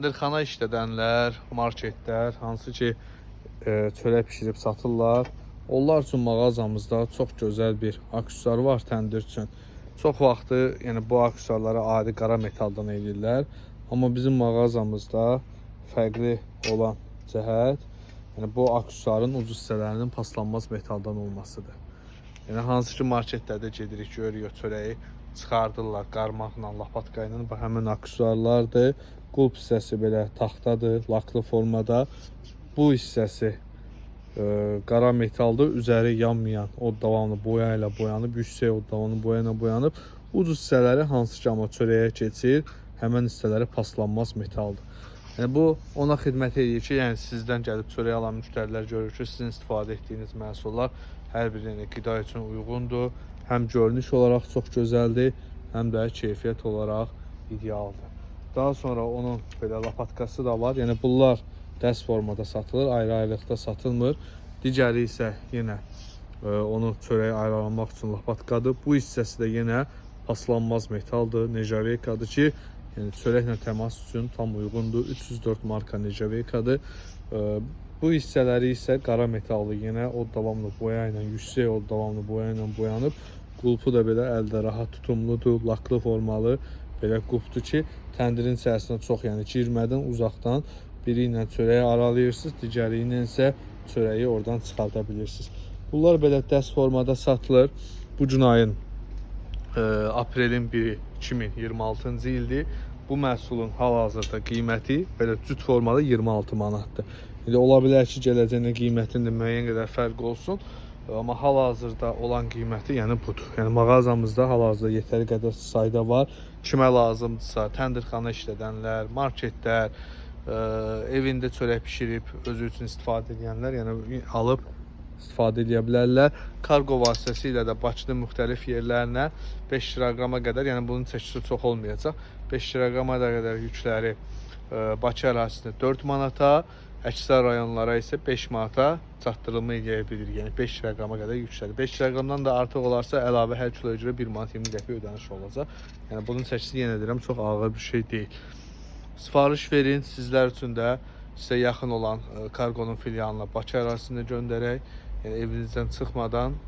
Təndirxana işlədənlər, marketlər, hansı ki çörək bişirib satırlar. Onlar üçün mağazamızda çox gözəl bir aksesuar var təndir üçün. Çox vaxtı yəni bu aksesuarları adi qara metaldan edirlər. Amma bizim mağazamızda fərqli olan cəhət, yəni bu aksesuarın ucuz hissələrinin paslanmaz metaldan olmasıdır. Yəni hansı ki marketlərdə gedirik, görürük çörəyi çıxardırlar qarmaqla, lapatka ilə, bu həmin aksesuarlardır. Qulp hissəsi belə taxtadır, laklı formada. Bu hissəsi qara metaldır, üzəri yanmayan, o davamlı boya ilə boyanıb, yüksək o davamlı boya ilə boyanıb. Ucuz hissələri hansı ki amma çörəyə keçir, həmin hissələri paslanmaz metaldır. Yəni bu ona xidmət edir ki, yəni sizdən gəlib çörək alan müştərilər görür ki, sizin istifadə etdiyiniz məhsullar hər birini qida üçün uyğundur. Həm görünüş olaraq çox gözəldir, həm də keyfiyyət olaraq idealdır. Daha sonra onun belə lapatkası da var. Yəni bunlar dəst formada satılır, ayrı-ayrılıqda satılmır. Digəri isə yenə onu çörəyə ayrılamaq üçün lapatkadır. Bu hissəsi də yenə paslanmaz metaldır, nejaveykadır ki, yəni çörəklə təmas üçün tam uyğundur. 304 marka nejaveykadır. Bu hissələri isə qara metallı, yenə o davamlı boya ilə, yüksək o davamlı boya ilə boyanıb. Qulpu da belə əldə rahat tutumludur, laklı formalı belə qulpdur ki, təndirin içərisinə çox yəni girmədən uzaqdan biri ilə çörəyi aralayırsınız, digəri ilə isə çörəyi oradan çıxarda bilirsiniz. Bunlar belə dəst formada satılır. Bu gün ayın aprelin 1-i 2026-cı ildir. Bu məhsulun hal-hazırda qiyməti belə cüt formada 26 manatdır. İndi ola bilər ki, gələcəkdə qiymətində müəyyən qədər fərq olsun. Amma hal-hazırda olan qiyməti yəni budur. Yəni mağazamızda hal-hazırda yetəri qədər sayda var. Kimə lazımdırsa, təndirxana işlədənlər, marketlər, evində çörək bişirib özü üçün istifadə edənlər, yəni alıb istifadə edə bilərlər. Kargo vasitəsilə də Bakının müxtəlif yerlərinə 5 kiloqrama qədər, yəni bunun çəkisi çox olmayacaq. 5 kiloqrama qədər yükləri Bakı ərazisində 4 manata, əksər rayonlara isə 5 manata çatdırılma edə bilir. Yəni 5 kiloqrama qədər yükləri. 5 kiloqramdan da artıq olarsa əlavə hər kiloya görə 1 manat 20 qəpik ödəniş olacaq. Yəni bunun çəkisi yenə deyirəm çox ağır bir şey deyil. Sifariş verin, sizlər üçün də sizə yaxın olan kargonun filialına Bakı ərazisində göndərək. Yəni evinizdən çıxmadan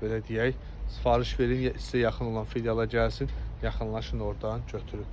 belə deyək, sifariş verin, sizə yaxın olan filiala gəlsin, yaxınlaşın oradan götürün.